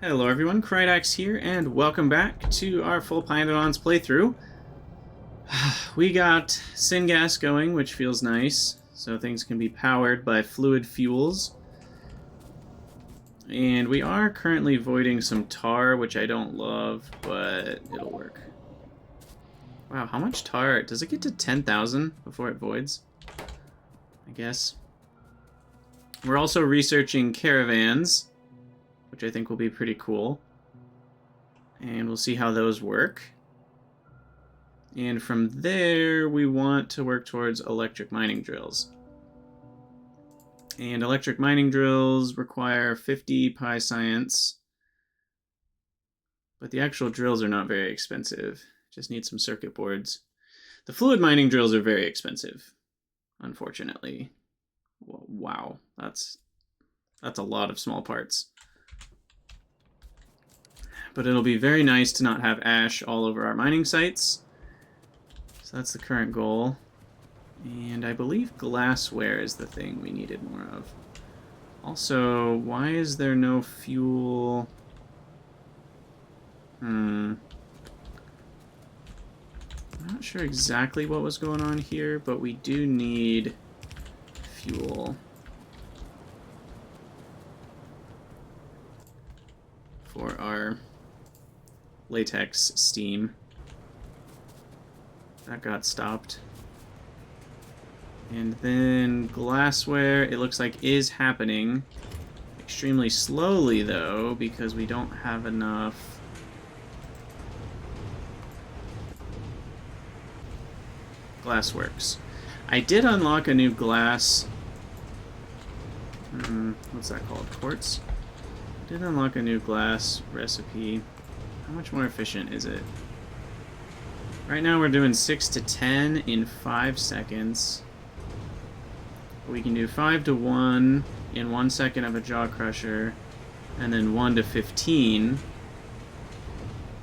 Hello everyone, Krydax here, and welcome back to our full pYanodon's playthrough. We got syngas going, which feels nice, so things can be powered by fluid fuels. And we are currently voiding some tar, which I don't love, but it'll work. Wow, how much tar? Does it get to 10,000 before it voids? I guess. We're also researching caravans, which I think will be pretty cool. And we'll see how those work. And from there, we want to work towards electric mining drills. And electric mining drills require 50 pyscience. But the actual drills are not very expensive. Just need some circuit boards. The fluid mining drills are very expensive, unfortunately. Wow, that's a lot of small parts. But it'll be very nice to not have ash all over our mining sites. So that's the current goal. And I believe glassware is the thing we needed more of. Also, why is there no fuel? I'm not sure exactly what was going on here, but we do need fuel for our latex steam. That got stopped. And then glassware, it looks like is happening. Extremely slowly though, because we don't have enough glassworks. I did unlock a new glass. What's that called? Quartz? Did unlock a new glass recipe. How much more efficient is it? Right now we're doing 6 to 10 in 5 seconds. We can do 5 to 1 in 1 second of a jaw crusher, and then 1 to 15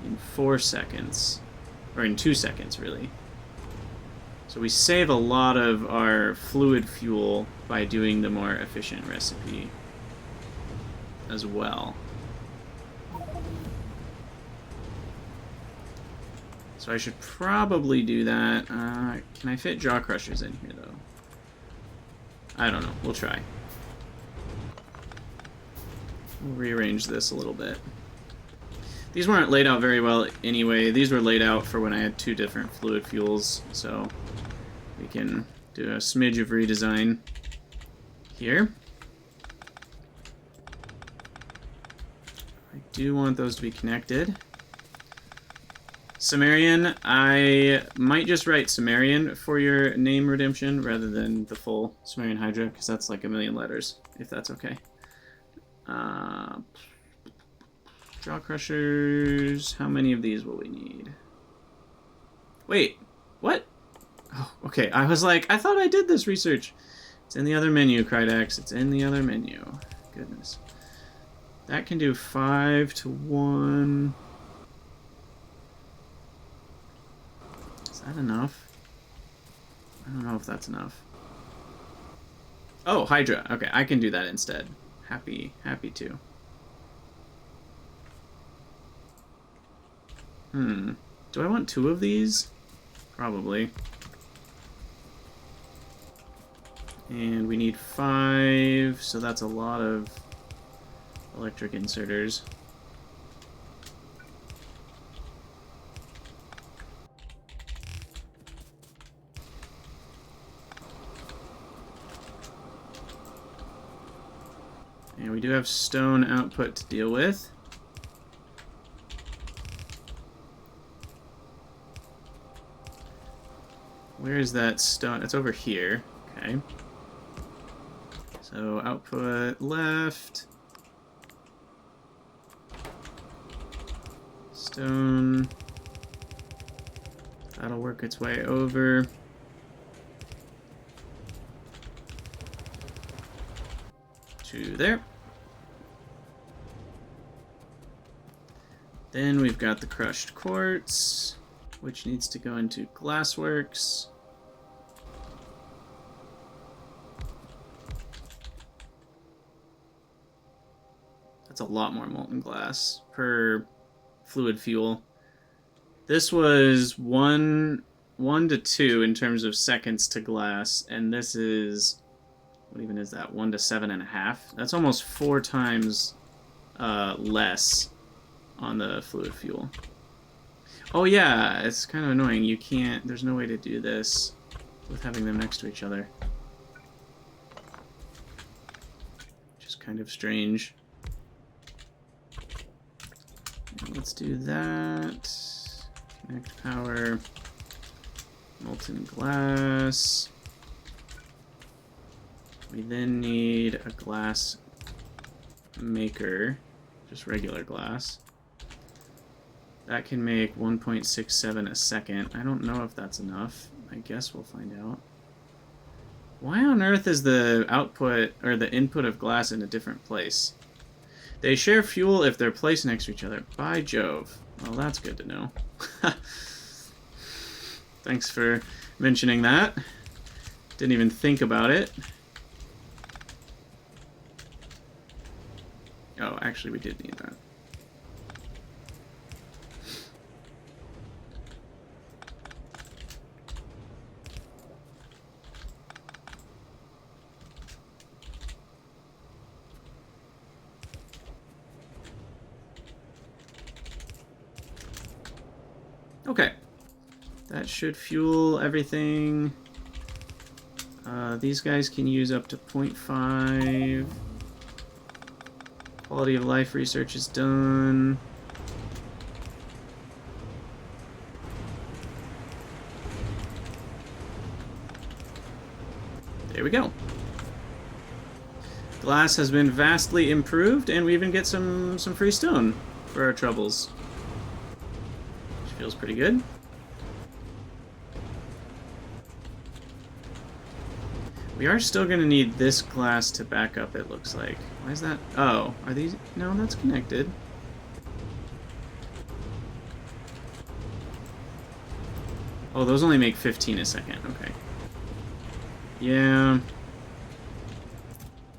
in 4 seconds. Or in 2 seconds, really. So we save a lot of our fluid fuel by doing the more efficient recipe as well. So I should probably do that. Can I fit jaw crushers in here, though? I don't know. We'll try. We'll rearrange this a little bit. These weren't laid out very well anyway. These were laid out for when I had 2 different fluid fuels, so we can do a smidge of redesign here. I do want those to be connected. Sumerian, I might just write Sumerian for your name redemption rather than the full Sumerian Hydra, because that's like 1,000,000 letters, if that's okay. Jaw crushers, how many of these will we need? Wait, what? Oh, okay, I was like, I thought I did this research. It's in the other menu, Krydax, it's in the other menu. Goodness. That can do 5 to 1. Is that enough? I don't know if that's enough. Oh, Hydra. Okay, I can do that instead. Happy to. Do I want 2 of these? Probably. And we need 5, so that's a lot of electric inserters. And we do have stone output to deal with. Where is that stone? It's over here. Okay. So output left. Stone. That'll work its way over. To there. Then we've got the crushed quartz, which needs to go into glassworks. That's a lot more molten glass per fluid fuel. This was 1 to 2 in terms of seconds to glass, and this is, what even is that? 1 to 7.5. That's almost 4 times less on the fluid fuel. Oh yeah, it's kind of annoying. You can't, there's no way to do this with having them next to each other. Which is kind of strange. Let's do that. Connect power. Molten glass. We then need a glass maker. Just regular glass. That can make 1.67 a second. I don't know if that's enough. I guess we'll find out. Why on earth is the output or the input of glass in a different place? They share fuel if they're placed next to each other. By Jove. Well, that's good to know. Thanks for mentioning that. Didn't even think about it. Oh, actually we did need that. Okay, that should fuel everything. These guys can use up to 0.5. Quality of life research is done. There we go. Glass has been vastly improved, and we even get some free stone for our troubles. Feels pretty good. We are still going to need this glass to back up, it looks like. Why is that? Oh, are these? No, that's connected. Oh, those only make 15 a second. Okay. Yeah.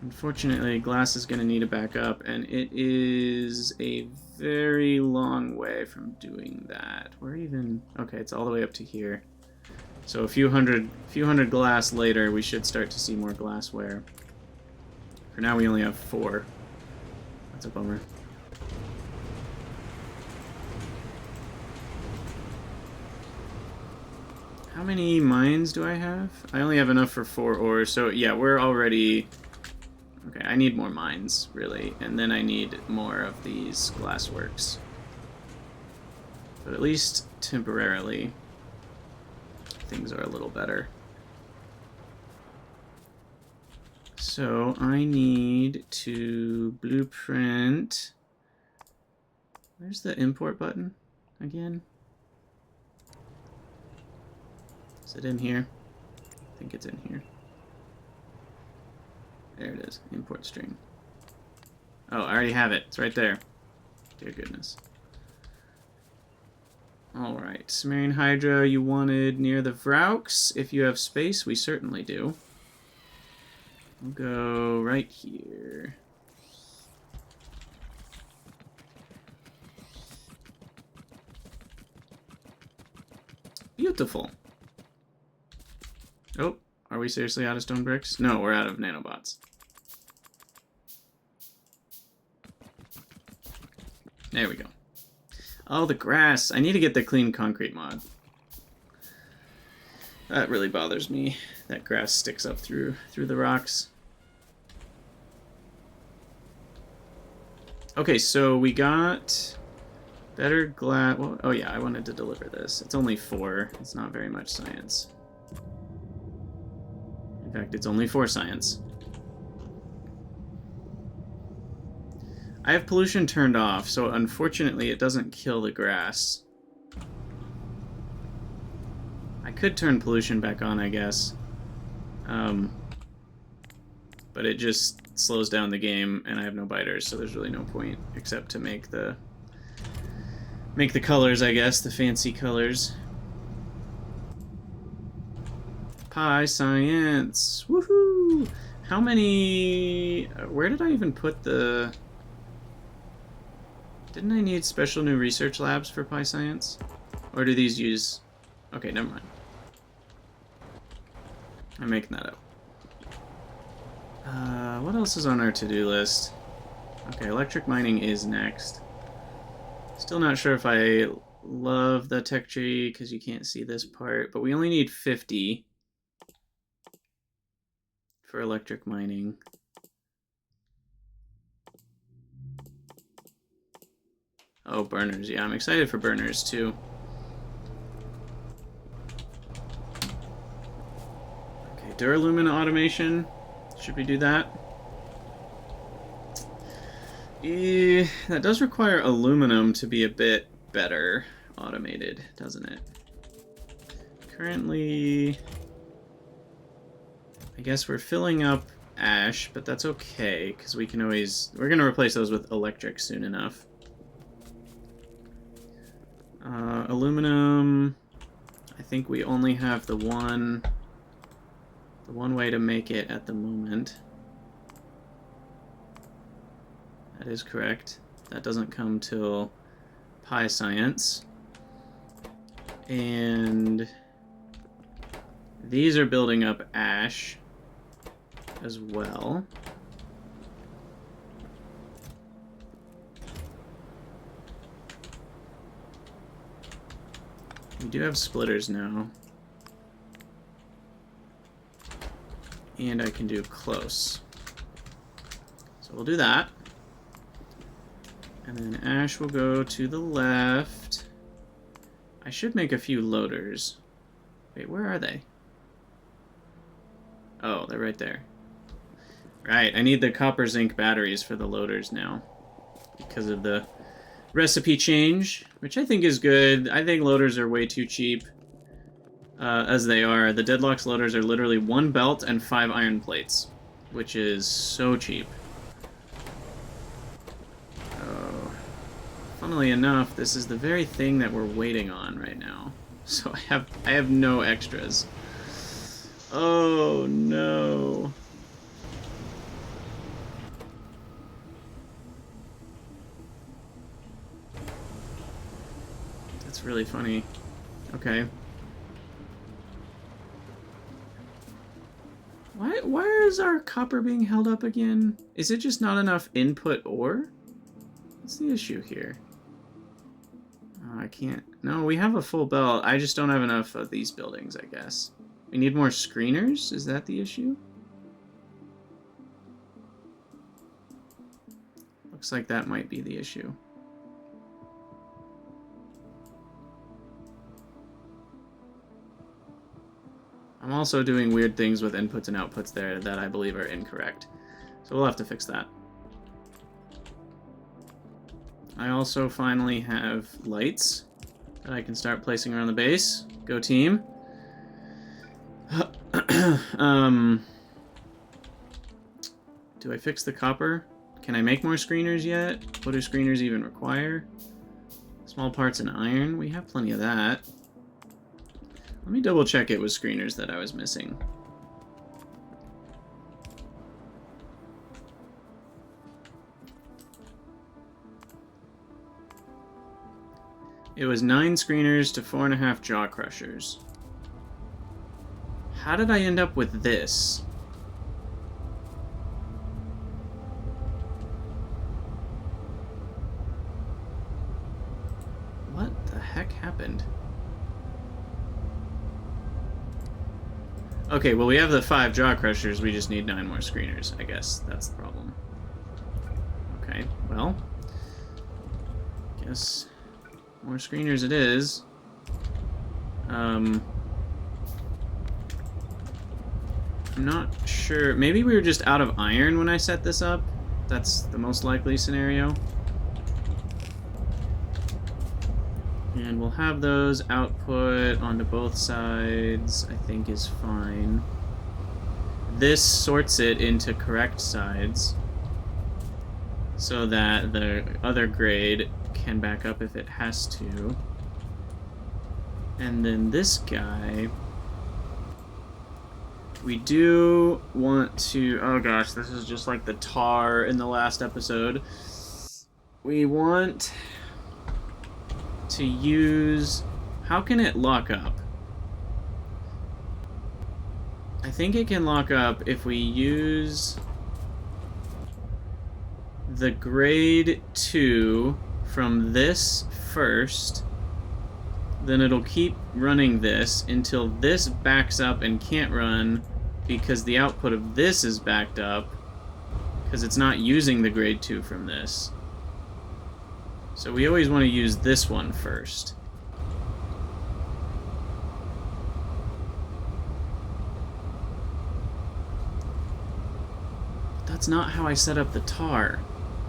Unfortunately, glass is going to need a backup, and it is a very long way from doing that. We're even... Okay, it's all the way up to here. So a few hundred glass later, we should start to see more glassware. For now, we only have 4. That's a bummer. How many mines do I have? I only have enough for 4 ores, so yeah, we're already... Okay, I need more mines, really, and then I need more of these glassworks. But at least temporarily, things are a little better. So I need to blueprint... Where's the import button again? Is it in here? I think it's in here. There it is. Import string. Oh, I already have it. It's right there. Dear goodness. Alright. Sumerian Hydra you wanted near the Vraux. If you have space, we certainly do. We'll go right here. Beautiful. Oh, are we seriously out of stone bricks? No, we're out of nanobots. There we go. Oh, the grass. I need to get the clean concrete mod. That really bothers me. That grass sticks up through the rocks. Okay, so we got better glass. Well, oh yeah, I wanted to deliver this. It's only 4. It's not very much science. In fact, it's only 4 science. I have pollution turned off, so unfortunately it doesn't kill the grass. I could turn pollution back on, I guess. But it just slows down the game, and I have no biters, so there's really no point except to make the colors, I guess, the fancy colors. Pi science! Woohoo! How many... Where did I even put the Didn't I need special new research labs for pyscience? Or do these use... Okay, never mind. I'm making that up. What else is on our to-do list? Okay, electric mining is next. Still not sure if I love the tech tree because you can't see this part, but we only need 50 for electric mining. Oh, burners. Yeah, I'm excited for burners too. Okay, Duralumina automation. Should we do that? That does require aluminum to be a bit better automated, doesn't it? Currently, I guess we're filling up ash, but that's okay, because we can always... We're going to replace those with electric soon enough. Aluminum, I think we only have the one way to make it at the moment. That is correct. That doesn't come till pyscience. And these are building up ash as well. We do have splitters now. And I can do close. So we'll do that. And then ash will go to the left. I should make a few loaders. Wait, where are they? Oh, they're right there. Right, I need the copper zinc batteries for the loaders now. Because of the recipe change, which I think is good. I think loaders are way too cheap. As they are. The Deadlock's loaders are literally 1 belt and 5 iron plates. Which is so cheap. Funnily enough, this is the very thing that we're waiting on right now. So I have no extras. Oh no. That's really funny. Okay. Why is our copper being held up again? Is it just not enough input ore? What's the issue here? Oh, I can't... No, we have a full belt. I just don't have enough of these buildings, I guess. We need more screeners? Is that the issue? Looks like that might be the issue. I'm also doing weird things with inputs and outputs there that I believe are incorrect. So we'll have to fix that. I also finally have lights that I can start placing around the base. Go team. Do I fix the copper? Can I make more screeners yet? What do screeners even require? Small parts in iron? We have plenty of that. Let me double check it was screeners that I was missing. It was 9 screeners to 4.5 jaw crushers. How did I end up with this? What the heck happened? Okay, well we have the 5 jaw crushers, we just need 9 more screeners. I guess that's the problem. Okay, well... guess... more screeners it is. I'm not sure. Maybe we were just out of iron when I set this up. That's the most likely scenario. And we'll have those output onto both sides, I think is fine. This sorts it into correct sides so that the other grade can back up if it has to. And then this guy, we do want to... Oh gosh, this is just like the tar in the last episode. we want to use... How can it lock up? I think it can lock up if we use the grade 2 from this first. Then it'll keep running this until this backs up and can't run because the output of this is backed up because it's not using the grade 2 from this. So we always want to use this one first. That's not how I set up the tar.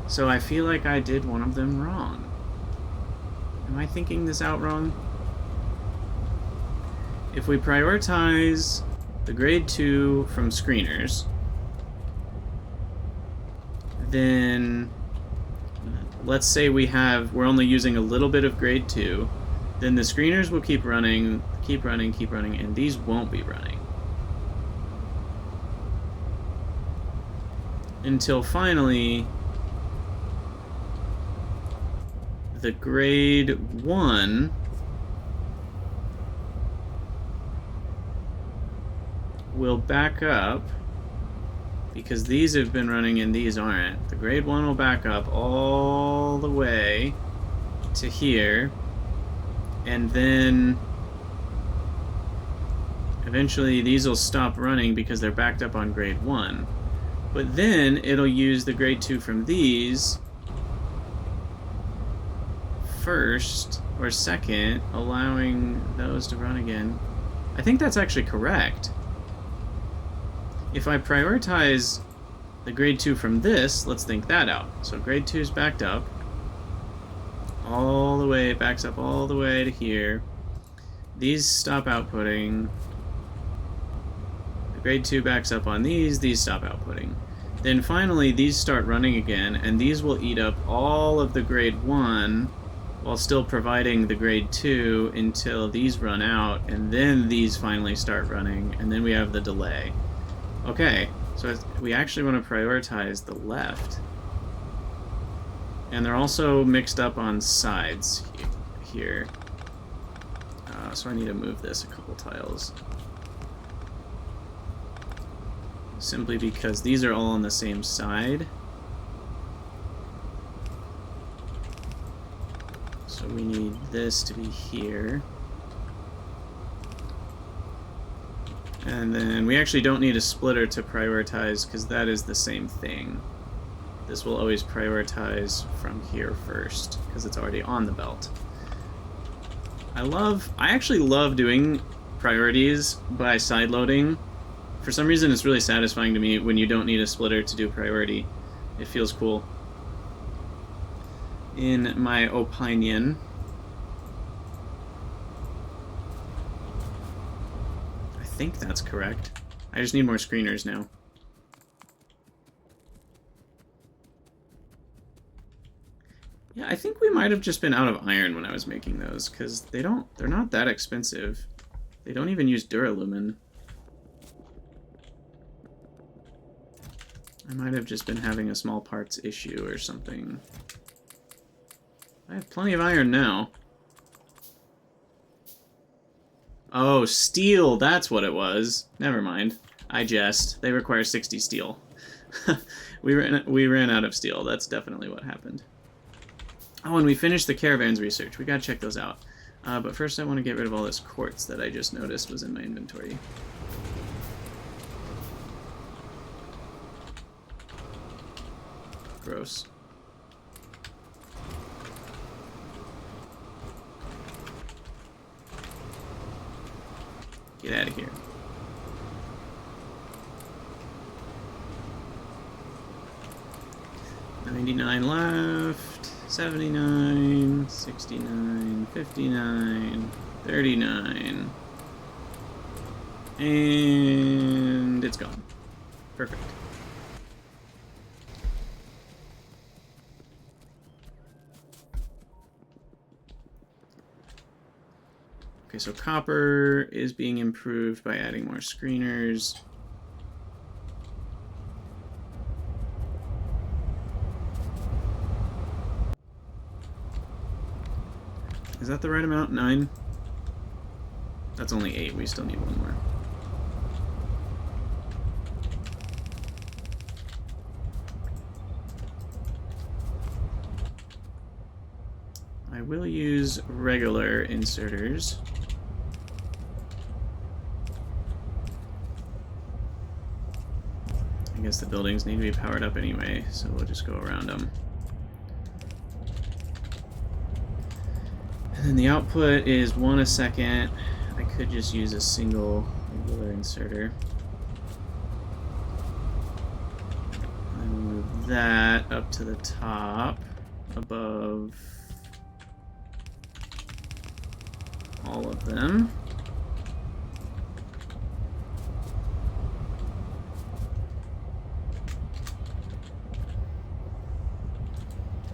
So I feel like I did one of them wrong. Am I thinking this out wrong? If we prioritize the grade 2 from screeners, then let's say we're only using a little bit of grade 2, then the screeners will keep running, and these won't be running. Until finally, the grade 1 will back up because these have been running and these aren't. The grade 1 will back up all the way to here, and then eventually these will stop running because they're backed up on grade 1. But then it'll use the grade 2 from these first or second, allowing those to run again. I think that's actually correct. If I prioritize the grade 2 from this, let's think that out. So grade 2 is backed up all the way, it backs up all the way to here. These stop outputting. The grade 2 backs up on these stop outputting. Then finally these start running again, and these will eat up all of the grade 1 while still providing the grade 2 until these run out, and then these finally start running, and then we have the delay. Okay, so we actually want to prioritize the left. And they're also mixed up on sides here. So I need to move this a couple tiles. Simply because these are all on the same side. So we need this to be here. And then we actually don't need a splitter to prioritize because that is the same thing. This will always prioritize from here first because it's already on the belt. I actually love doing priorities by side loading. For some reason it's really satisfying to me when you don't need a splitter to do priority. It feels cool. In my opinion. I think that's correct. I just need more screeners now. Yeah, I think we might have just been out of iron when I was making those, because they're not that expensive. They don't even use Duralumin. I might have just been having a small parts issue or something. I have plenty of iron now. Oh, steel, that's what it was. Never mind. I jest. They require 60 steel. we ran out of steel. That's definitely what happened. Oh, and we finished the Caravans research. We gotta check those out. But first I want to get rid of all this quartz that I just noticed was in my inventory. Gross. Get out of here. $99 left. 79, 69, 59, 39. And it's gone. Perfect. Okay, so copper is being improved by adding more screeners. Is that the right amount? 9? That's only 8. We still need one more. I will use regular inserters. I guess the buildings need to be powered up anyway, so we'll just go around them. And then the output is 1 a second. I could just use a single regular inserter. And we'll move that up to the top above all of them.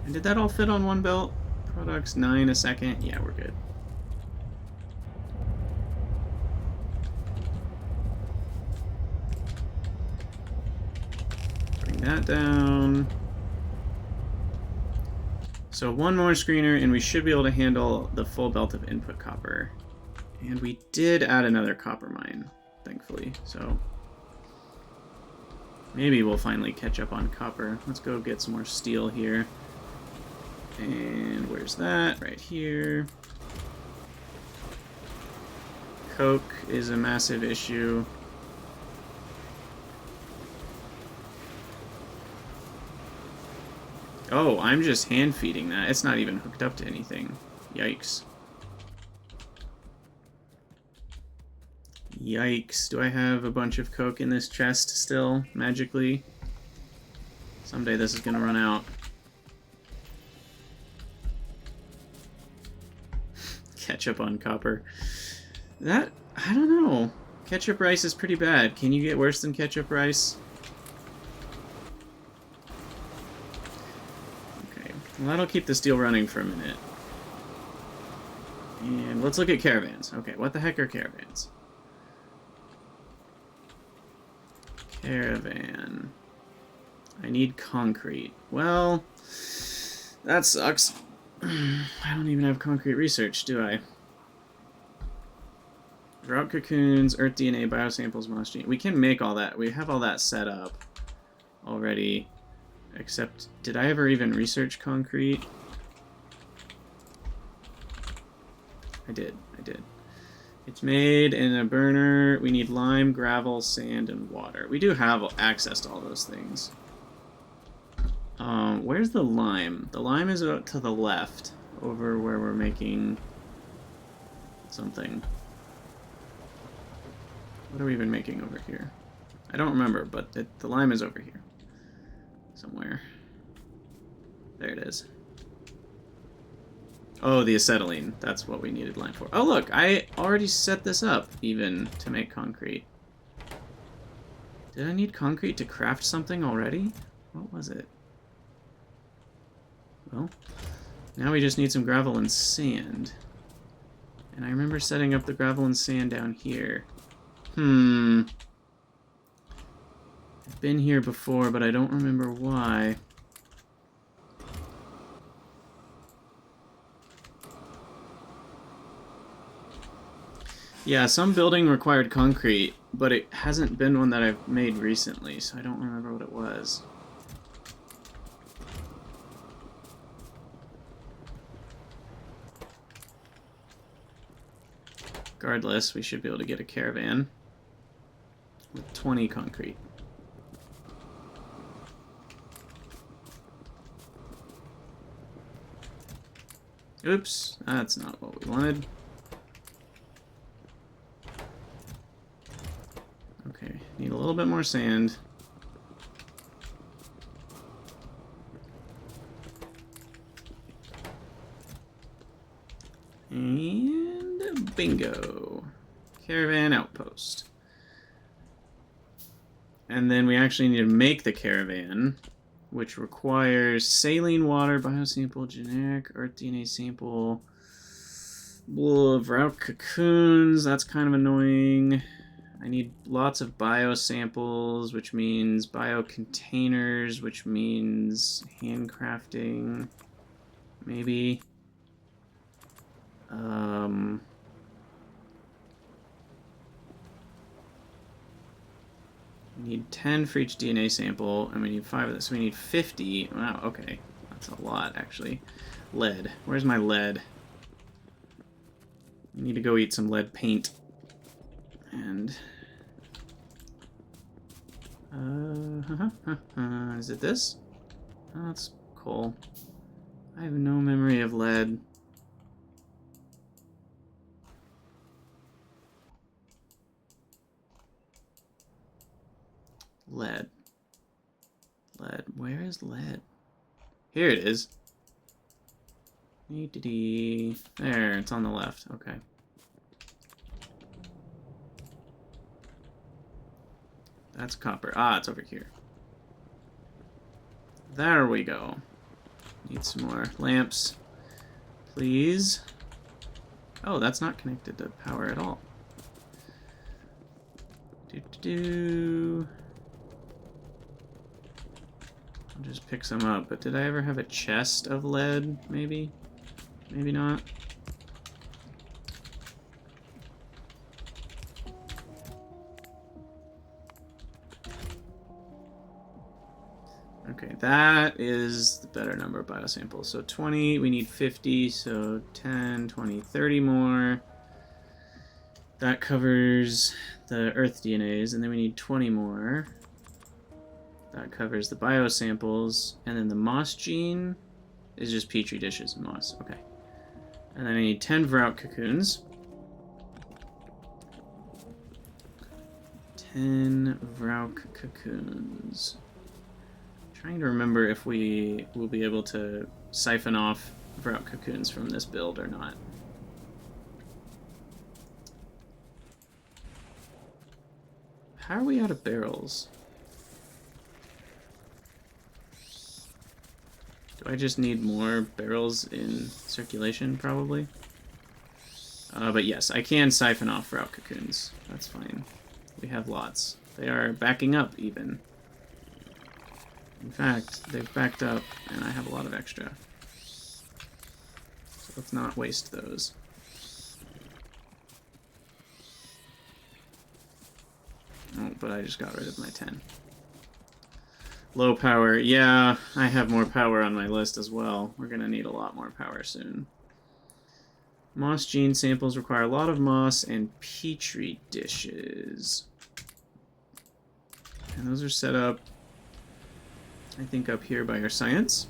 And did that all fit on one belt? Products 9 a second. Yeah, we're good. Bring that down. So one more screener, and we should be able to handle the full belt of input copper. And we did add another copper mine, thankfully. So maybe we'll finally catch up on copper. Let's go get some more steel here. And where's that? Right here. Coke is a massive issue. Oh, I'm just hand feeding that. It's not even hooked up to anything. Yikes. Yikes. Do I have a bunch of Coke in this chest still, magically? Someday this is gonna run out. Ketchup on copper. That, I don't know. Ketchup rice is pretty bad. Can you get worse than ketchup rice? Okay, well, that'll keep the steel running for a minute. And let's look at caravans. Okay, what the heck are caravans? Caravan. I need concrete. Well, that sucks. I don't even have concrete research, do I? Route cocoons, earth DNA, biosamples, moss gene. We can make all that. We have all that set up already. Except, did I ever even research concrete? I did. It's made in a burner. We need lime, gravel, sand, and water. We do have access to all those things. Where's the lime? The lime is out to the left, over where we're making something. What are we even making over here? I don't remember, but the lime is over here. Somewhere. There it is. Oh, the acetylene. That's what we needed lime for. Oh, look! I already set this up, even, to make concrete. Did I need concrete to craft something already? What was it? Well, now we just need some gravel and sand. And I remember setting up the gravel and sand down here. I've been here before, but I don't remember why. Yeah, some building required concrete, but it hasn't been one that I've made recently, so I don't remember what it was. Regardless, we should be able to get a caravan with 20 concrete. Oops, that's not what we wanted. Okay, need a little bit more sand. And bingo. Caravan outpost. And then we actually need to make the caravan, which requires saline water, biosample, generic, earth DNA sample, route cocoons. That's kind of annoying. I need lots of biosamples, which means biocontainers, which means handcrafting. Maybe. We need 10 for each DNA sample, and we need 5 of this. So we need 50. Wow, okay. That's a lot, actually. Lead. Where's my lead? I need to go eat some lead paint. And... is it this? Oh, that's coal. I have no memory of lead. Lead. Lead. Where is lead? Here it is. There, it's on the left. Okay. That's copper. Ah, it's over here. There we go. Need some more lamps, please. Oh, that's not connected to power at all. I'll just pick some up. But did I ever have a chest of lead? Maybe? Maybe not. Okay, that is the better number of biosamples. So 20, we need 50, so 10, 20, 30 more. That covers the Earth DNAs, and then we need 20 more. That covers the biosamples, and then the moss gene is just petri dishes and moss. Okay. And then I need 10 Vrout cocoons. 10 Vrout cocoons. Trying to remember if we will be able to siphon off Vrout cocoons from this build or not. How are we out of barrels? Do I just need more barrels in circulation, probably? But yes, I can siphon off Vrout cocoons. That's fine. We have lots. They are backing up, even. In fact, they've backed up, and I have a lot of extra. So let's not waste those. Oh, but I just got rid of my 10. Low power. Yeah, I have more power on my list as well. We're going to need a lot more power soon. Moss gene samples require a lot of moss and petri dishes. And those are set up, I think, up here by our science.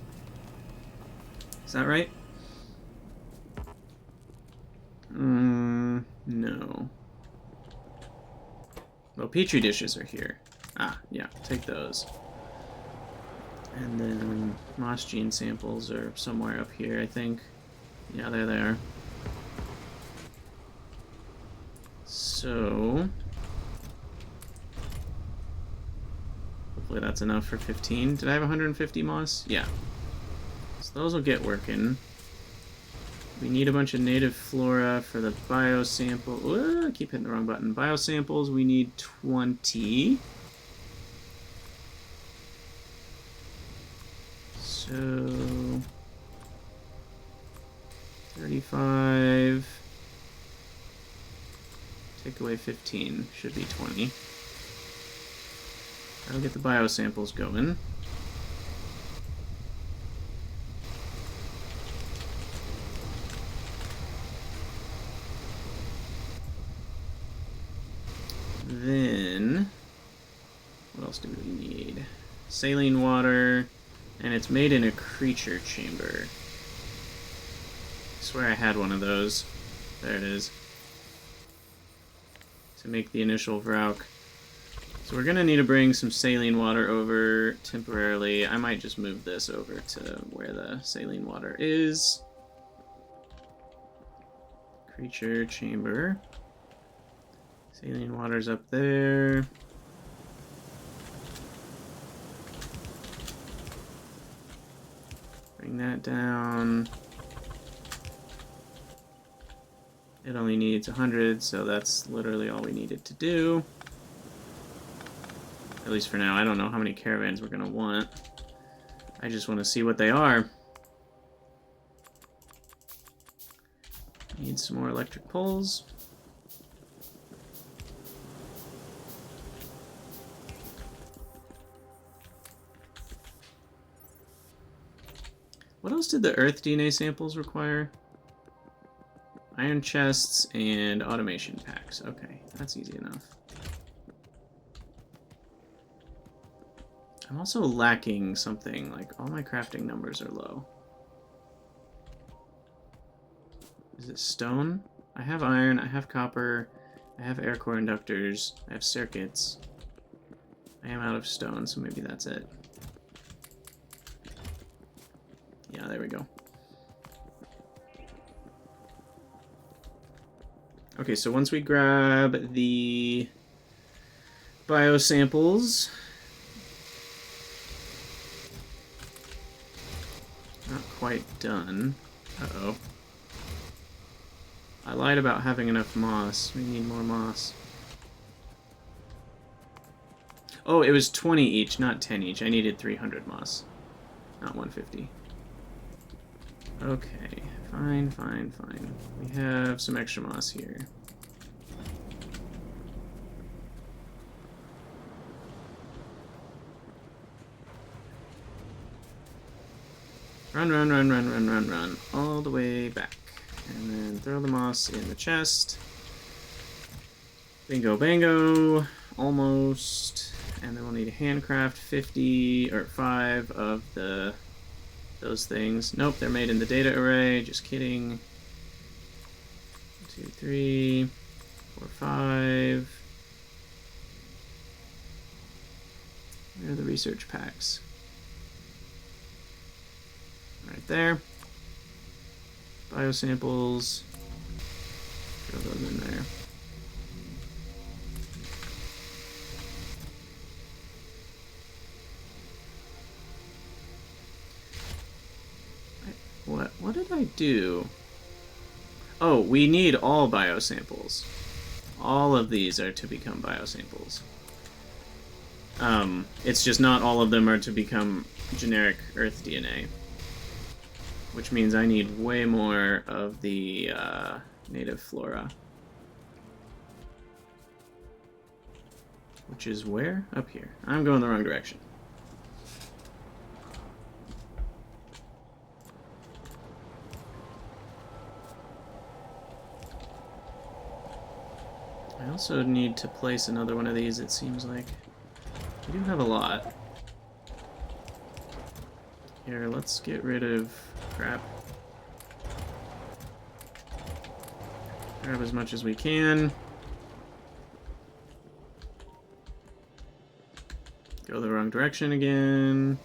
Is that right? No. Well, petri dishes are here. Ah, yeah, take those. And then moss gene samples are somewhere up here, I think. Yeah, there they are. So... hopefully that's enough for 15. Did I have 150 moss? Yeah. So those will get working. We need a bunch of native flora for the biosample. Ooh, I keep hitting the wrong button. Biosamples, we need 20. So... 35... take away 15. Should be 20. I'll get the biosamples going. Then, what else do we need? Saline water, and it's made in a creature chamber. I swear I had one of those. There it is. To make the initial Vrout. So we're going to need to bring some saline water over temporarily. I might just move this over to where the saline water is. Creature chamber. Saline water's up there. Bring that down. It only needs 100, so that's literally all we needed to do. At least for now. I don't know how many caravans we're going to want. I just want to see what they are. Need some more electric poles. What else did the Earth DNA samples require? Iron chests and automation packs. Okay, that's easy enough. I'm also lacking something, like all my crafting numbers are low. Is it stone? I have iron, I have copper, I have air core inductors, I have circuits. I am out of stone, so maybe that's it. Yeah, there we go. Okay, so once we grab the biosamples, not quite done. Uh-oh. I lied about having enough moss. We need more moss. Oh, it was 20 each, not 10 each. I needed 300 moss, not 150. Okay, fine, fine, fine. We have some extra moss here. Run, run, run, run, run, run, run. All the way back. And then throw the moss in the chest. Bingo, bango. Almost. And then we'll need to handcraft 50 or 5 of those things. Nope, they're made in the data array. Just kidding. 1, 2, 3, 4, 5. Where are the research packs? Right there. Biosamples. Throw those in there. What did I do? Oh, we need all biosamples. All of these are to become biosamples. It's just not all of them are to become generic Earth DNA. Which means I need way more of the native flora. Which is where? Up here. I'm going the wrong direction. I also need to place another one of these, it seems like. We do have a lot. Here, let's get rid of crap. Grab as much as we can. Go the wrong direction again.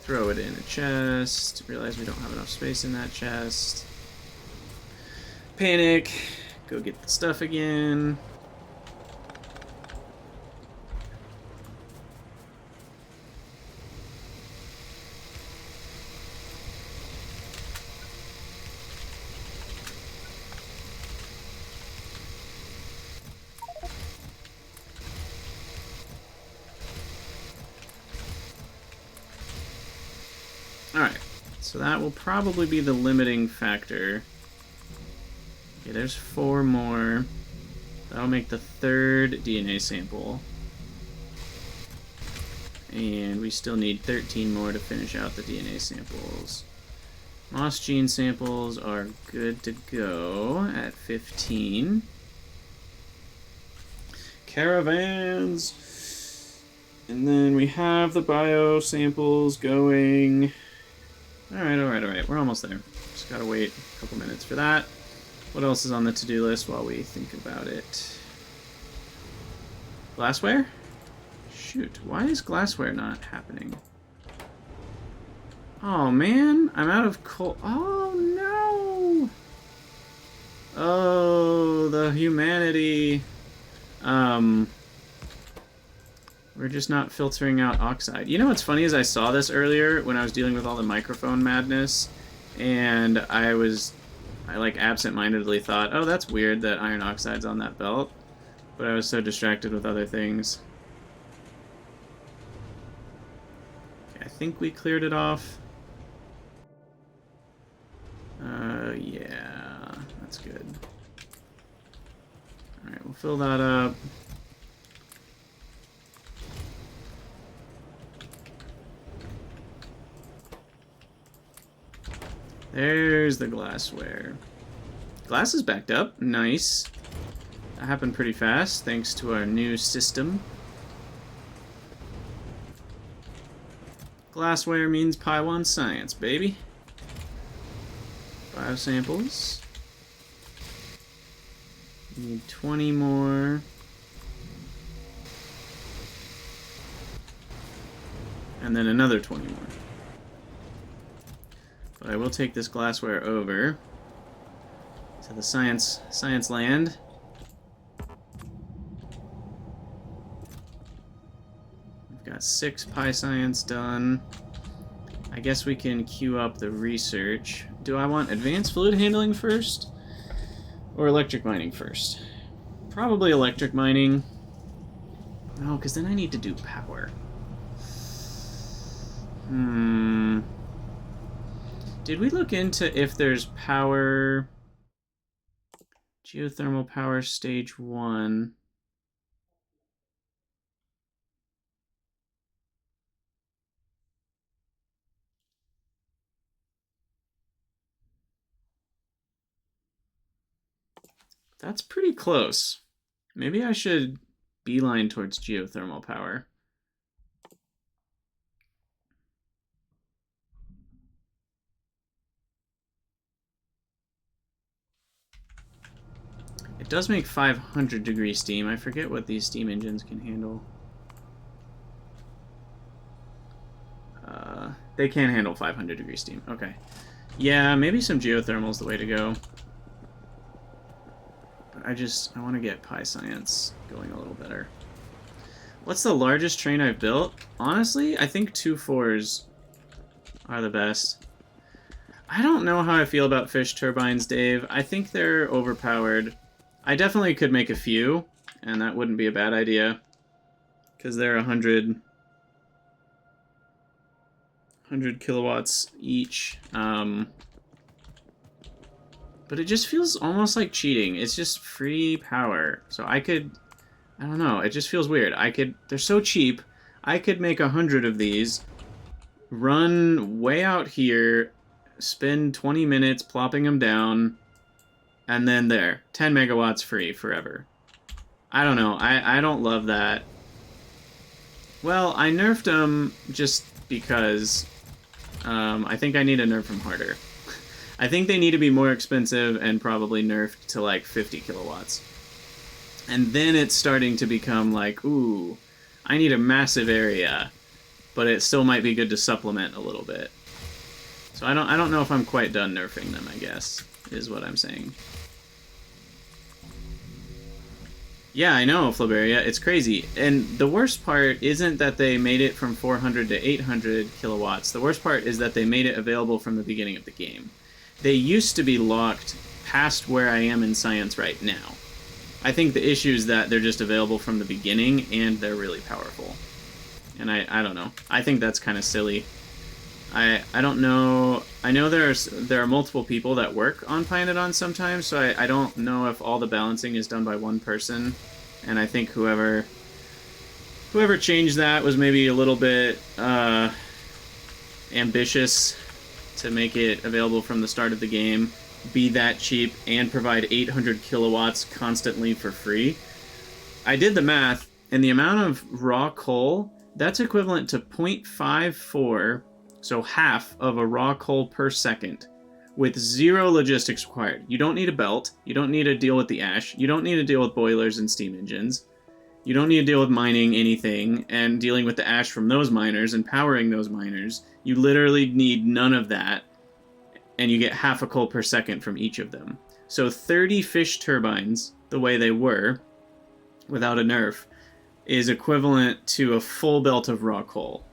Throw it in a chest. Realize we don't have enough space in that chest. Panic. Go get the stuff again. Alright, so that will probably be the limiting factor. Okay, there's 4 more. That'll make the 3rd DNA sample. And we still need 13 more to finish out the DNA samples. Moss gene samples are good to go at 15. Caravans! And then we have the bio samples going. Alright, alright, alright. We're almost there. Just gotta wait a couple minutes for that. What else is on the to-do list while we think about it? Glassware? Shoot, why is glassware not happening? Oh man, I'm out of coal. Oh no! Oh, the humanity. We're just not filtering out oxide. You know what's funny is I saw this earlier when I was dealing with all the microphone madness, and I like absent-mindedly thought, oh, that's weird that iron oxide's on that belt, but I was so distracted with other things. Okay, I think we cleared it off. Yeah, that's good. Alright, we'll fill that up. There's the glassware. Glass is backed up. Nice. That happened pretty fast, thanks to our new system. Glassware means pYanodon's science, baby. Biosamples. Need 20 more. And then another 20 more. But I will take this glassware over to the science land. We've got 6 pyscience done. I guess we can queue up the research. Do I want advanced fluid handling first? Or electric mining first? Probably electric mining. No, because then I need to do power. Did we look into if there's power... Geothermal power stage 1. That's pretty close. Maybe I should beeline towards geothermal power. It does make 500 degree steam. I forget what these steam engines can handle. They can handle 500 degree steam. Okay. Yeah, maybe some geothermal is the way to go. But I want to get pyscience going a little better. What's the largest train I've built? Honestly, I think 2.4s are the best. I don't know how I feel about fish turbines, Dave. I think they're overpowered. I definitely could make a few, and that wouldn't be a bad idea. Because they're 100 kilowatts each. But it just feels almost like cheating. It's just free power. So I don't know, it just feels weird. They're so cheap, I could make 100 of these, run way out here, spend 20 minutes plopping them down, and then there, 10 megawatts free forever. I don't know, I don't love that. Well, I nerfed them just because I think I need to nerf them harder. I think they need to be more expensive and probably nerfed to like 50 kilowatts. And then it's starting to become like, ooh, I need a massive area, but it still might be good to supplement a little bit. So I don't know if I'm quite done nerfing them, I guess, is what I'm saying. Yeah, I know, Flaberia, it's crazy. And the worst part isn't that they made it from 400 to 800 kilowatts. The worst part is that they made it available from the beginning of the game. They used to be locked past where I am in science right now. I think the issue is that they're just available from the beginning, and they're really powerful. And I don't know. I think that's kind of silly. I don't know. I know there are multiple people that work on pYanodon's sometimes, so I don't know if all the balancing is done by one person. And I think whoever changed that was maybe a little bit ambitious to make it available from the start of the game, be that cheap, and provide 800 kilowatts constantly for free. I did the math, and the amount of raw coal, that's equivalent to 0.54, so half of a raw coal per second, with 0 logistics required. You don't need a belt, you don't need to deal with the ash, you don't need to deal with boilers and steam engines, you don't need to deal with mining anything and dealing with the ash from those miners and powering those miners. You literally need none of that, and you get half a coal per second from each of them. So 30 fish turbines, the way they were, without a nerf, is equivalent to a full belt of raw coal.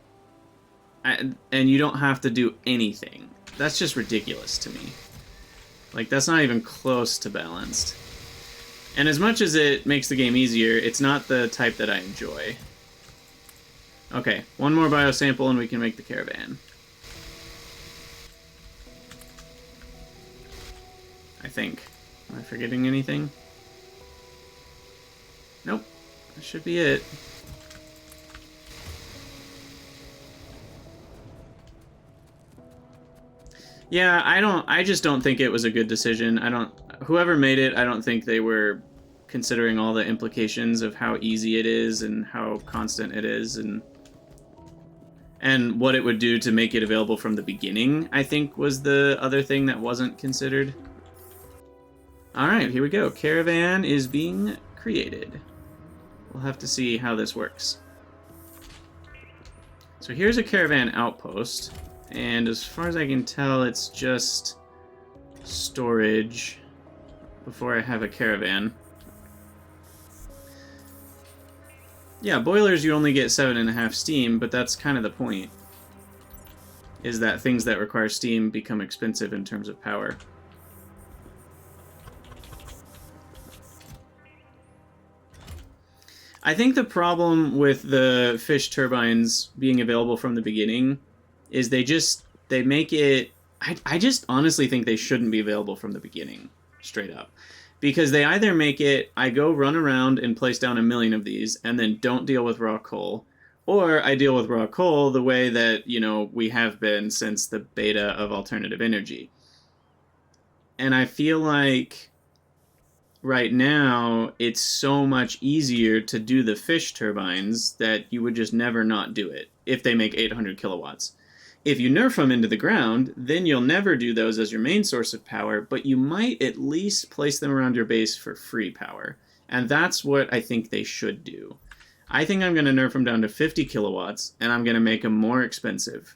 And you don't have to do anything. That's just ridiculous to me. Like, that's not even close to balanced. And as much as it makes the game easier, it's not the type that I enjoy. Okay, one more biosample and we can make the caravan. I think. Am I forgetting anything? Nope. That should be it. Yeah, I just don't think it was a good decision. Whoever made it, I don't think they were considering all the implications of how easy it is and how constant it is and what it would do to make it available from the beginning, I think was the other thing that wasn't considered. Alright, here we go. Caravan is being created. We'll have to see how this works. So here's a caravan outpost, and as far as I can tell, it's just storage before I have a caravan. Yeah, boilers you only get 7.5 steam, but that's kind of the point. Is that things that require steam become expensive in terms of power. I think the problem with the fish turbines being available from the beginning is they make it... I just honestly think they shouldn't be available from the beginning, straight up. Because they either make it, I go run around and place down 1 million of these and then don't deal with raw coal, or I deal with raw coal the way that, you know, we have been since the beta of alternative energy. And I feel like right now it's so much easier to do the fish turbines that you would just never not do it if they make 800 kilowatts. If you nerf them into the ground, then you'll never do those as your main source of power, but you might at least place them around your base for free power. And that's what I think they should do. I think I'm going to nerf them down to 50 kilowatts, and I'm going to make them more expensive.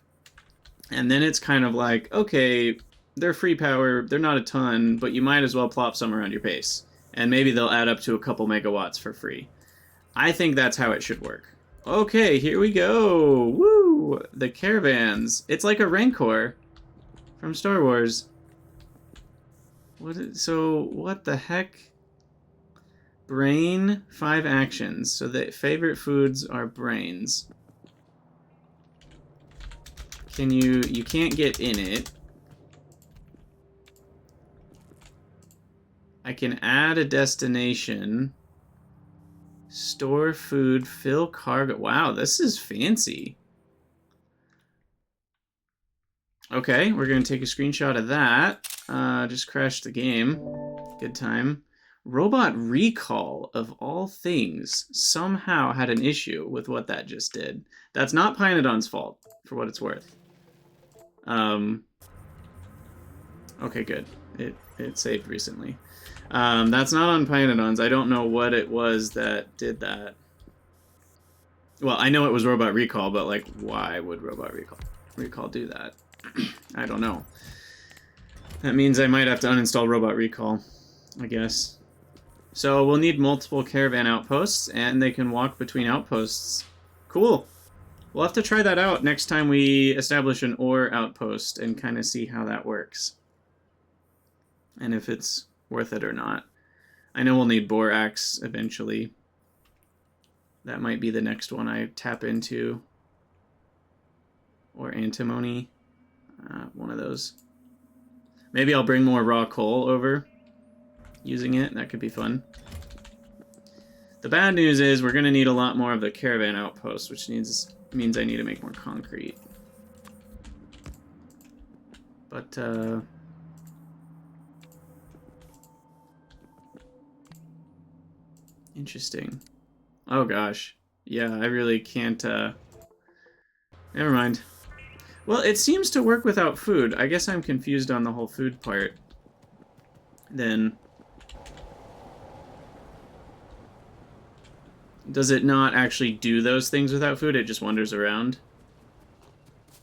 And then it's kind of like, okay, they're free power, they're not a ton, but you might as well plop some around your base. And maybe they'll add up to a couple megawatts for free. I think that's how it should work. Okay, here we go. Woo! The Caravans. It's like a Rancor from Star Wars. So, what the heck? Brain, 5 actions. So the favorite foods are brains. You can't get in it. I can add a destination. Store food, fill cargo. Wow, this is fancy. Okay, we're going to take a screenshot of that. Just crashed the game. Good time. Robot recall, of all things, somehow had an issue with what that just did. That's not pYanodon's fault, for what it's worth. Okay, good. It saved recently. That's not on pYanodon's. I don't know what it was that did that. Well, I know it was Robot Recall, but, like, why would Robot Recall do that? I don't know. That means I might have to uninstall Robot Recall, I guess. So we'll need multiple caravan outposts, and they can walk between outposts. Cool. We'll have to try that out next time we establish an ore outpost and kind of see how that works. And if it's worth it or not. I know we'll need borax eventually. That might be the next one I tap into. Or antimony. One of those. Maybe I'll bring more raw coal over using it. That could be fun. The bad news is we're going to need a lot more of the caravan outpost, which means I need to make more concrete. But, interesting. Oh gosh. Yeah, I really can't, never mind. Well, it seems to work without food. I guess I'm confused on the whole food part. Then... does it not actually do those things without food? It just wanders around?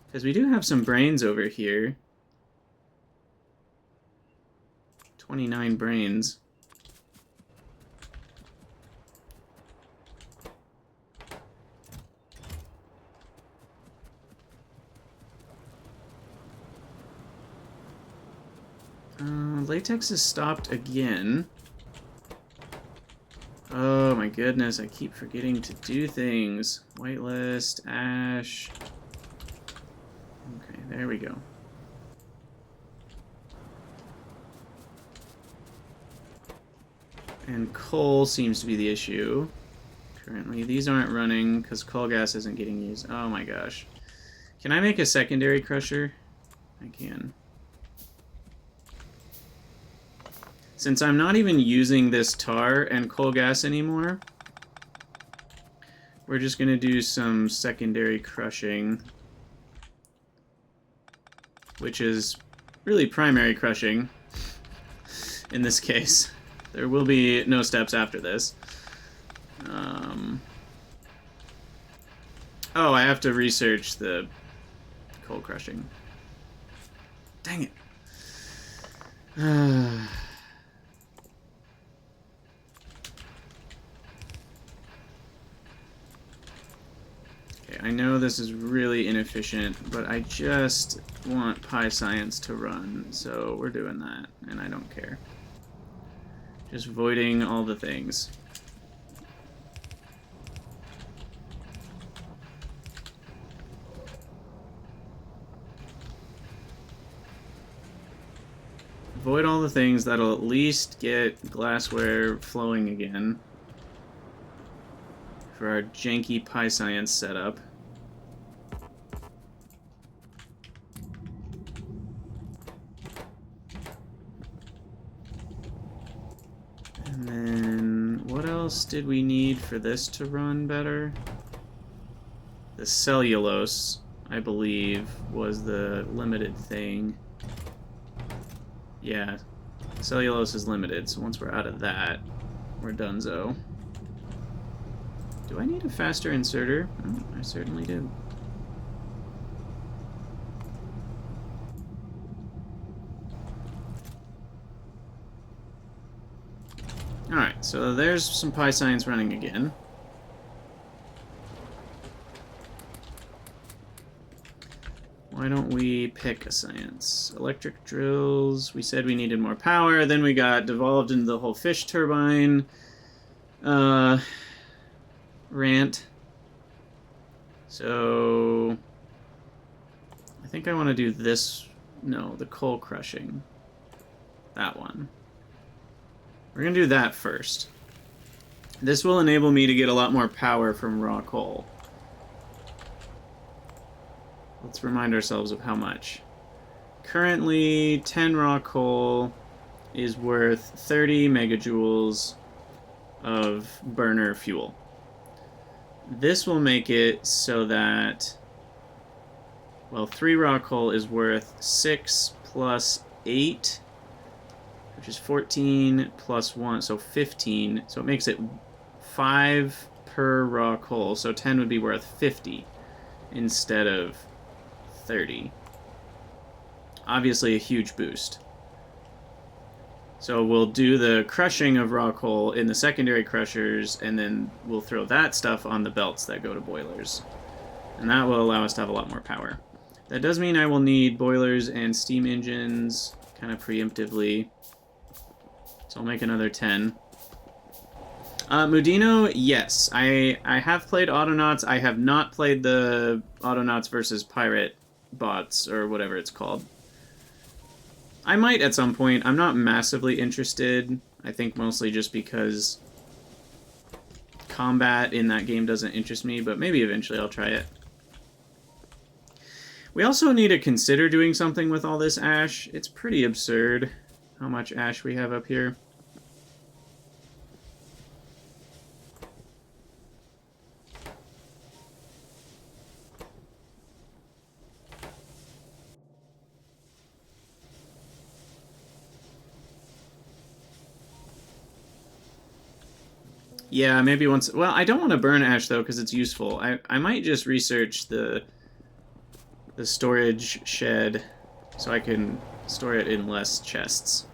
Because we do have some brains over here. 29 brains. Latex is stopped again. Oh my goodness, I keep forgetting to do things. Whitelist, ash. Okay, there we go. And coal seems to be the issue. Currently, these aren't running because coal gas isn't getting used. Oh my gosh. Can I make a secondary crusher? I can. Since I'm not even using this tar and coal gas anymore, we're just going to do some secondary crushing, which is really primary crushing in this case. There will be no steps after this. Oh, I have to research the coal crushing. Dang it. Okay, I know this is really inefficient, but I just want pyscience to run, so we're doing that, and I don't care. Just voiding all the things. Void all the things that'll at least get glassware flowing again for our janky pyscience setup. And then what else did we need for this to run better? The cellulose, I believe, was the limited thing. Yeah, cellulose is limited, so once we're out of that, we're donezo. Do I need a faster inserter? Oh, I certainly do. Alright, so there's some pyscience running again. Why don't we pick a science? Electric drills. We said we needed more power. Then we got devolved into the whole fish turbine rant. So I think I want to do this. No, the coal crushing. That one. We're going to do that first. This will enable me to get a lot more power from raw coal. Let's remind ourselves of how much. Currently, 10 raw coal is worth 30 megajoules of burner fuel. This will make it so that, well, 3 raw coal is worth 6 plus 8, which is 14 plus 1, so 15. So it makes it 5 per raw coal, so 10 would be worth 50 instead of 30. Obviously a huge boost. So we'll do the crushing of raw coal in the secondary crushers, and then we'll throw that stuff on the belts that go to boilers. And that will allow us to have a lot more power. That does mean I will need boilers and steam engines kind of preemptively. So I'll make another 10. Mudino, yes. I have played Autonauts. I have not played the Autonauts versus Pirate bots, or whatever it's called. I might at some point. I'm not massively interested. I think mostly just because combat in that game doesn't interest me, but maybe eventually I'll try it. We also need to consider doing something with all this ash. It's pretty absurd how much ash we have up here. Yeah, maybe once... Well, I don't want to burn ash, though, because it's useful. I might just research the storage shed so I can store it in less chests.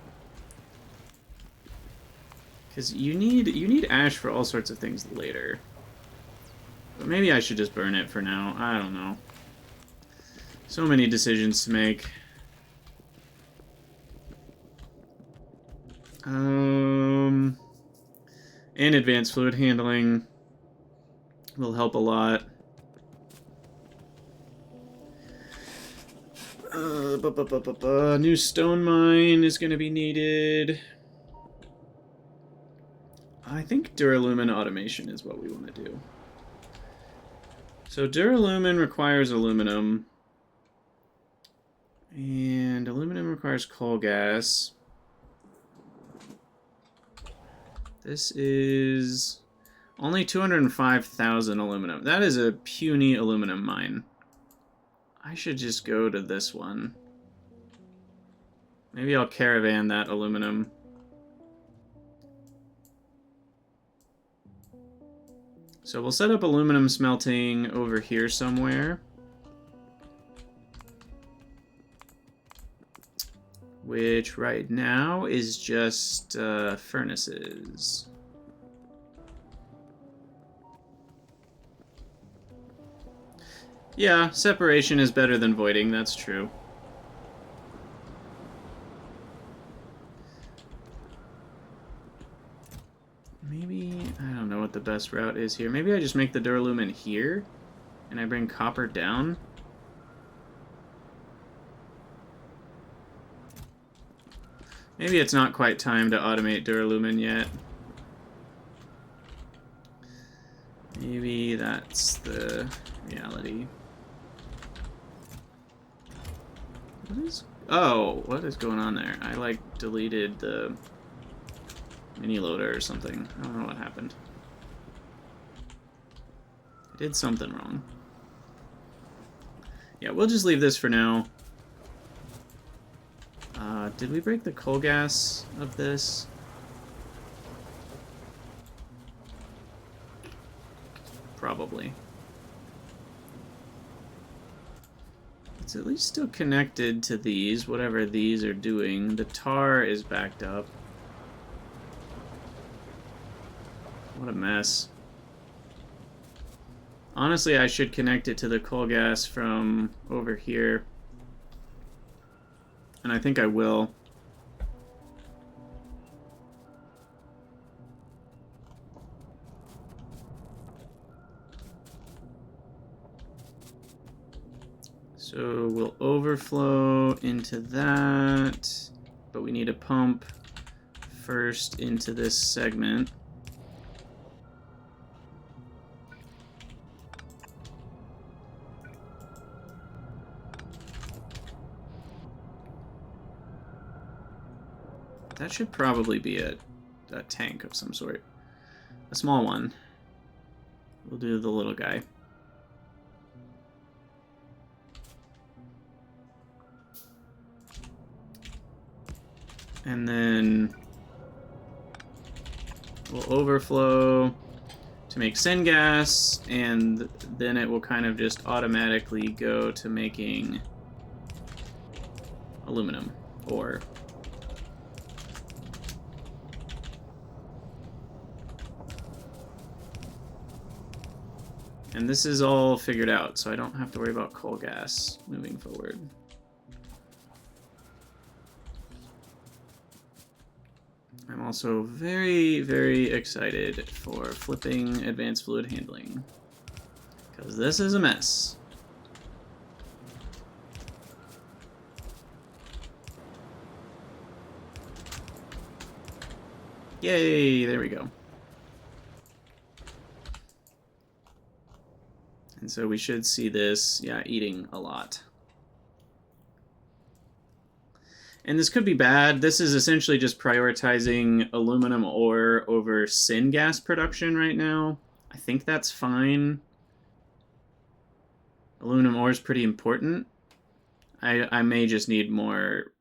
Because you need ash for all sorts of things later. But maybe I should just burn it for now. I don't know. So many decisions to make. And advanced fluid handling will help a lot. New stone mine is going to be needed. I think Duralumin automation is what we want to do. So Duralumin requires aluminum. And aluminum requires coal gas. This is only 205,000 aluminum. That is a puny aluminum mine. I should just go to this one. Maybe I'll caravan that aluminum. So we'll set up aluminum smelting over here somewhere. Which right now is just furnaces. Yeah, separation is better than voiding, that's true. Maybe, I don't know what the best route is here. Maybe I just make the Duralumin here, and I bring copper down. Maybe it's not quite time to automate Duralumin yet. Maybe that's the reality. What is going on there? I, like, deleted the mini loader or something. I don't know what happened. I did something wrong. Yeah, we'll just leave this for now. Did we break the coal gas of this? Probably. It's at least still connected to these, whatever these are doing. The tar is backed up. What a mess. Honestly, I should connect it to the coal gas from over here. And I think I will. So we'll overflow into that, but we need a pump first into this segment. That should probably be a tank of some sort. A small one. We'll do the little guy. And then we'll overflow to make syngas, and then it will kind of just automatically go to making aluminum ore. And this is all figured out, so I don't have to worry about coal gas moving forward. I'm also very, very excited for flipping advanced fluid handling, because this is a mess. Yay, there we go. And so we should see this, yeah, eating a lot. And this could be bad. This is essentially just prioritizing aluminum ore over syngas production right now. I think that's fine. Aluminum ore is pretty important. I may just need more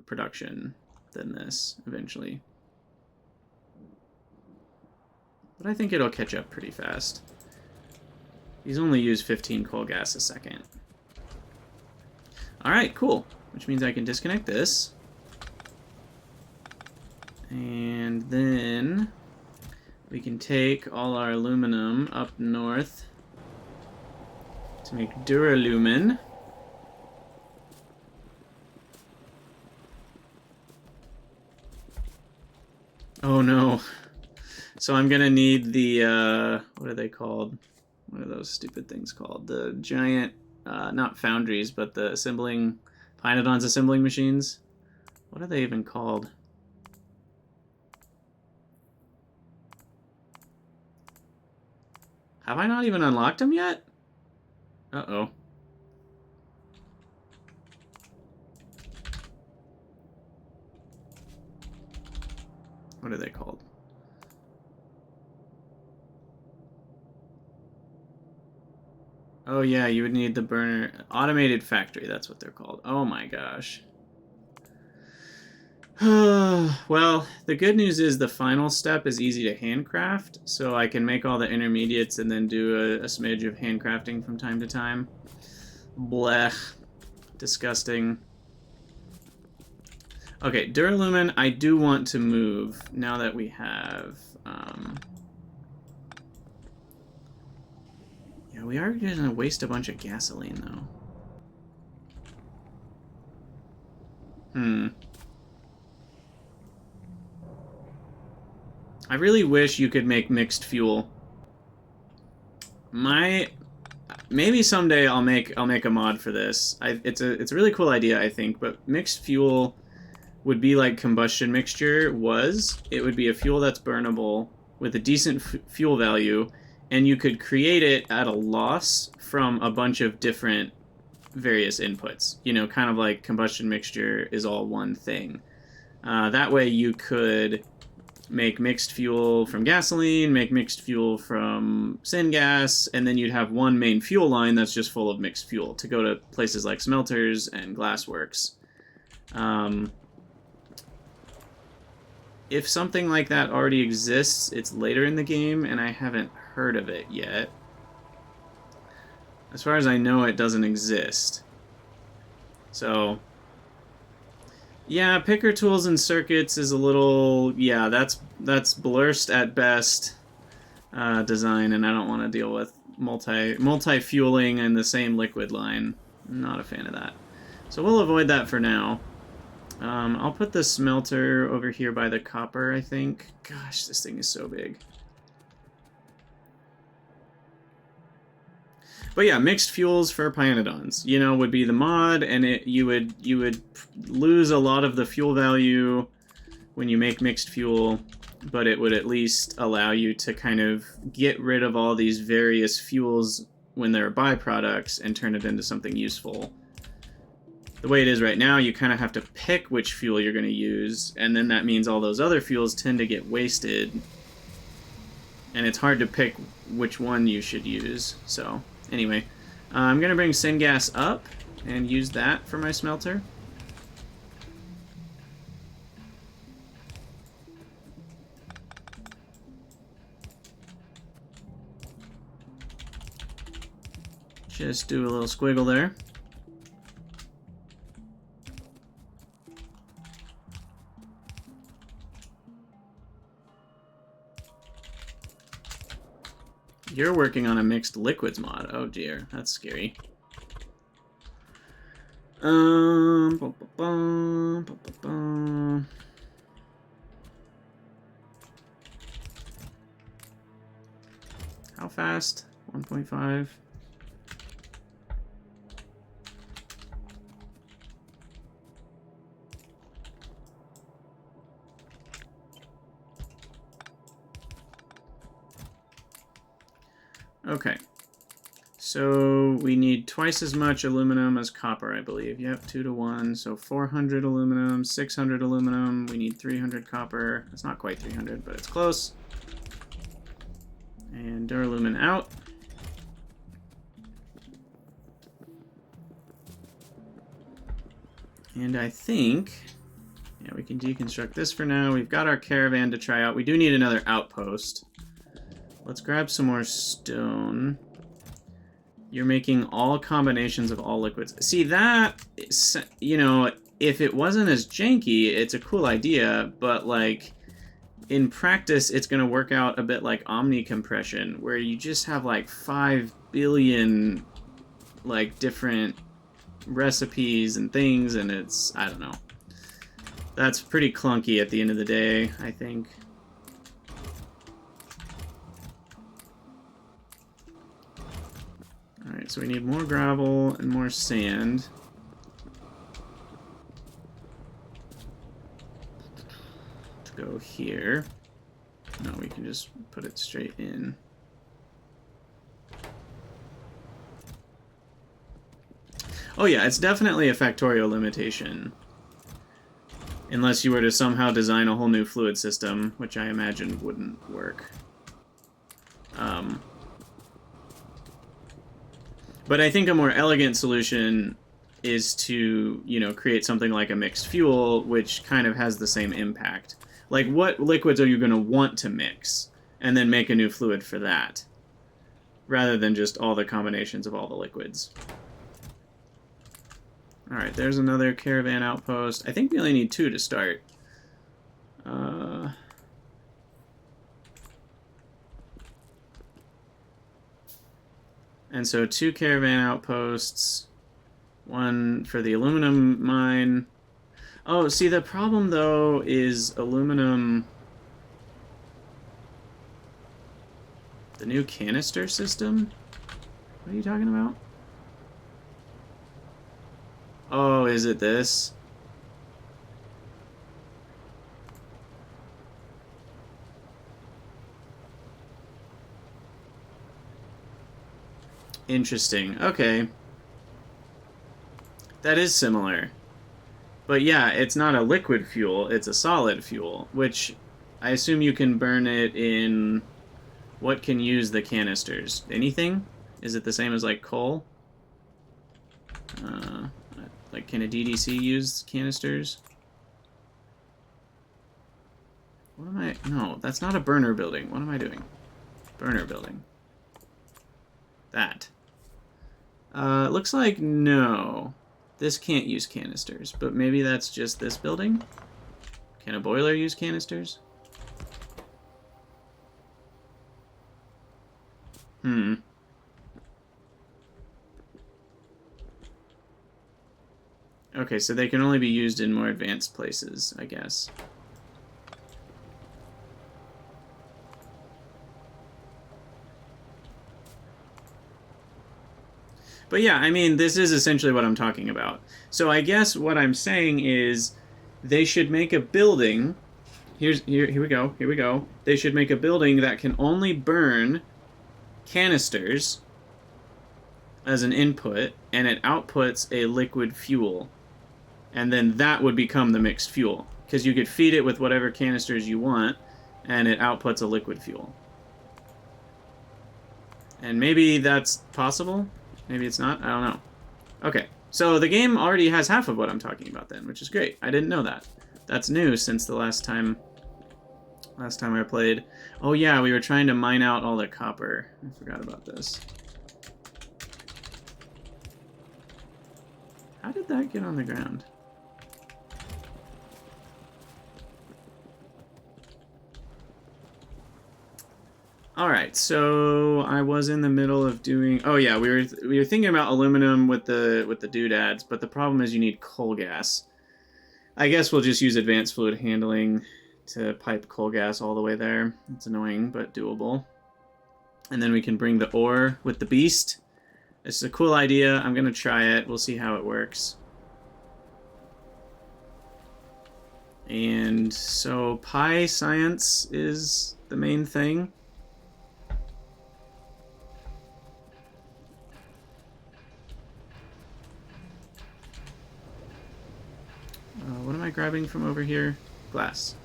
production than this eventually. But I think it'll catch up pretty fast. These only use 15 coal gas a second. Alright, cool. Which means I can disconnect this. And then we can take all our aluminum up north to make Duralumin. Oh no. So I'm gonna need the, what are they called? What are those stupid things called? The giant, not foundries, but the assembling, pYanodon's assembling machines. What are they even called? Have I not even unlocked them yet? Uh-oh. What are they called? Oh yeah, you would need the burner. Automated factory, that's what they're called. Oh my gosh. Well, the good news is the final step is easy to handcraft, so I can make all the intermediates and then do a smidge of handcrafting from time to time. Blech. Disgusting. Okay, Duralumin, I do want to move now that we have... Yeah, we are going to waste a bunch of gasoline, though. I really wish you could make mixed fuel. Maybe someday I'll make a mod for this. It's a really cool idea, I think, but mixed fuel would be like combustion mixture was. It would be a fuel that's burnable with a decent fuel value, and you could create it at a loss from a bunch of different various inputs. You know, kind of like combustion mixture is all one thing. That way you could make mixed fuel from gasoline, make mixed fuel from syngas, and then you'd have one main fuel line that's just full of mixed fuel to go to places like smelters and glassworks. If something like that already exists, it's later in the game, and I haven't heard of it yet. As far as I know, it doesn't exist. So... yeah, picker tools and circuits is a little... yeah, that's blurst at best design, and I don't want to deal with multi-fueling in the same liquid line. I'm not a fan of that. So we'll avoid that for now. I'll put the smelter over here by the copper, I think. Gosh, this thing is so big. But yeah, mixed fuels for pYanodon's, you know, would be the mod, and you would lose a lot of the fuel value when you make mixed fuel, but it would at least allow you to kind of get rid of all these various fuels when they're byproducts and turn it into something useful. The way it is right now, you kind of have to pick which fuel you're going to use, and then that means all those other fuels tend to get wasted, and it's hard to pick which one you should use, so... anyway, I'm going to bring syngas up and use that for my smelter. Just do a little squiggle there. You're working on a mixed liquids mod. Oh dear, that's scary. How fast? 1.5. Okay, so we need twice as much aluminum as copper, I believe. Yep, 2 to 1, so 400 aluminum, 600 aluminum, we need 300 copper. It's not quite 300, but it's close. And Duralumin out. And I think, yeah, we can deconstruct this for now. We've got our caravan to try out. We do need another outpost. Let's grab some more stone. You're making all combinations of all liquids. See, that, you know, if it wasn't as janky, it's a cool idea, but, like, in practice, it's going to work out a bit like omni-compression, where you just have, like, 5 billion, like, different recipes and things, and it's, I don't know. That's pretty clunky at the end of the day, I think. Alright, so we need more gravel and more sand. To go here. No, we can just put it straight in. Oh yeah, it's definitely a Factorio limitation. Unless you were to somehow design a whole new fluid system, which I imagine wouldn't work. But I think a more elegant solution is to, you know, create something like a mixed fuel, which kind of has the same impact. Like, what liquids are you going to want to mix? And then make a new fluid for that. Rather than just all the combinations of all the liquids. Alright, there's another caravan outpost. I think we only need 2 to start. And so 2 caravan outposts. 1 for the aluminum mine. Oh, see, the problem, though, is aluminum... The new canister system? What are you talking about? Oh, is it this? Interesting. Okay. That is similar. But yeah, it's not a liquid fuel, it's a solid fuel, which I assume you can burn it in... What can use the canisters? Anything? Is it the same as, like, coal? Like, can a DDC use canisters? What am I... No, that's not a burner building. What am I doing? Burner building. That. Looks like no. This can't use canisters, but maybe that's just this building? Can a boiler use canisters? Okay, so they can only be used in more advanced places, I guess. But yeah, I mean, this is essentially what I'm talking about. So I guess what I'm saying is they should make a building. Here we go. They should make a building that can only burn canisters as an input, and it outputs a liquid fuel. And then that would become the mixed fuel. Because you could feed it with whatever canisters you want, and it outputs a liquid fuel. And maybe that's possible? Maybe it's not? I don't know. Okay, so the game already has half of what I'm talking about then, which is great. I didn't know that. That's new since the last time I played. Oh yeah, we were trying to mine out all the copper. I forgot about this. How did that get on the ground? Alright, so I was in the middle of doing... Oh yeah, we were thinking about aluminum with the doodads, but the problem is you need coal gas. I guess we'll just use advanced fluid handling to pipe coal gas all the way there. It's annoying, but doable. And then we can bring the ore with the beast. This is a cool idea. I'm gonna try it. We'll see how it works. And so science is the main thing. What am I grabbing from over here? Glass.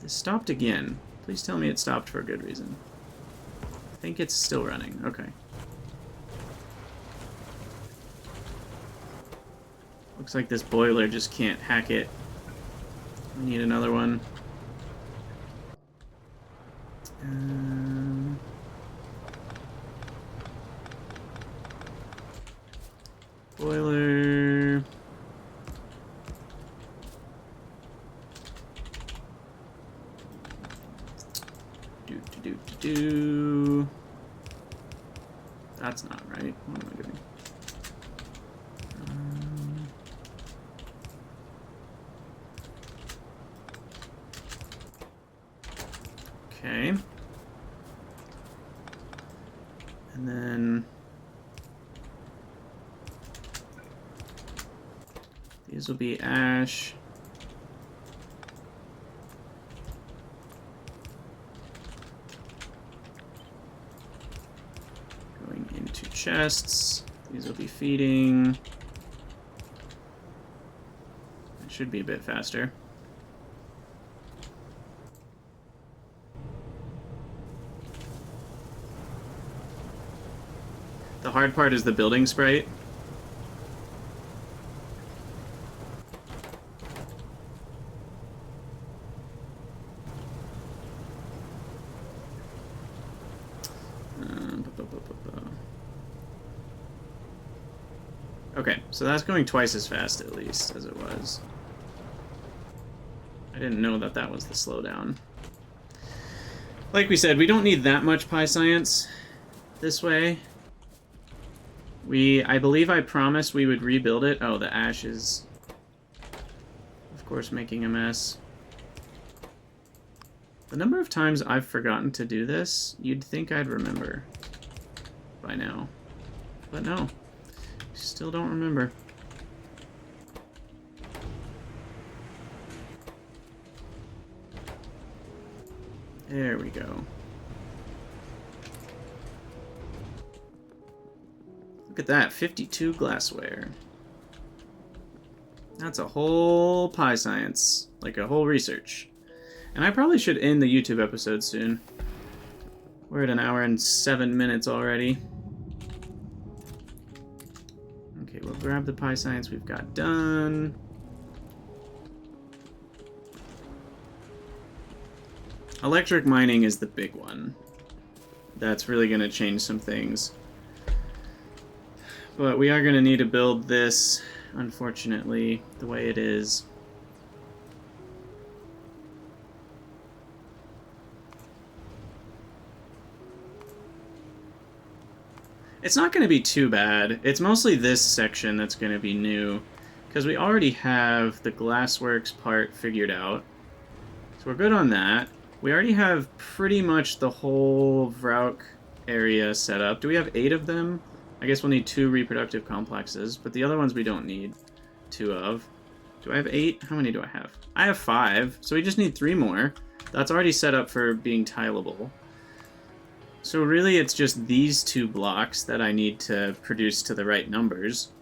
It stopped again. Please tell me it stopped for a good reason. I think it's still running. Okay. Looks like this boiler just can't hack it. We need another one. Boiler. Do. That's not right. What am I doing? Okay. And then these will be ash. Going into chests. These will be feeding. It should be a bit faster. The hard part is the building sprite. Okay, so that's going twice as fast, at least, as it was. I didn't know that that was the slowdown. Like we said, we don't need that much pyscience this way. I believe I promised we would rebuild it. Oh, the ash is, of course, making a mess. The number of times I've forgotten to do this, you'd think I'd remember by now. But no. Still don't remember. There we go. Look at that, 52 glassware. That's a whole pyscience, like a whole research. And I probably should end the YouTube episode soon. We're at 1 hour and 7 minutes already. Okay, we'll grab the pyscience we've got done. Electric mining is the big one. That's really going to change some things. But we are going to need to build this, unfortunately, the way it is. It's not going to be too bad. It's mostly this section that's going to be new, because we already have the glassworks part figured out. So we're good on that. We already have pretty much the whole Vrauk area set up. Do we have 8 of them? I guess we'll need 2 reproductive complexes, but the other ones we don't need 2 of. Do I have 8? How many do I have? I have 5, so we just need 3 more. That's already set up for being tileable. So really it's just these 2 blocks that I need to produce to the right numbers.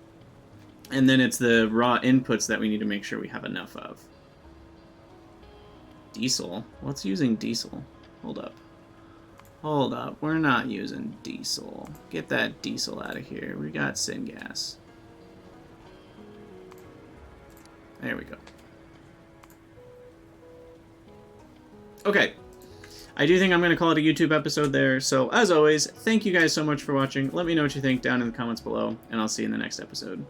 And then it's the raw inputs that we need to make sure we have enough of. Diesel? What's using diesel? Hold up. Hold up. We're not using diesel. Get that diesel out of here. We got syngas. There we go. Okay. I do think I'm going to call it a YouTube episode there. So, as always, thank you guys so much for watching. Let me know what you think down in the comments below, and I'll see you in the next episode.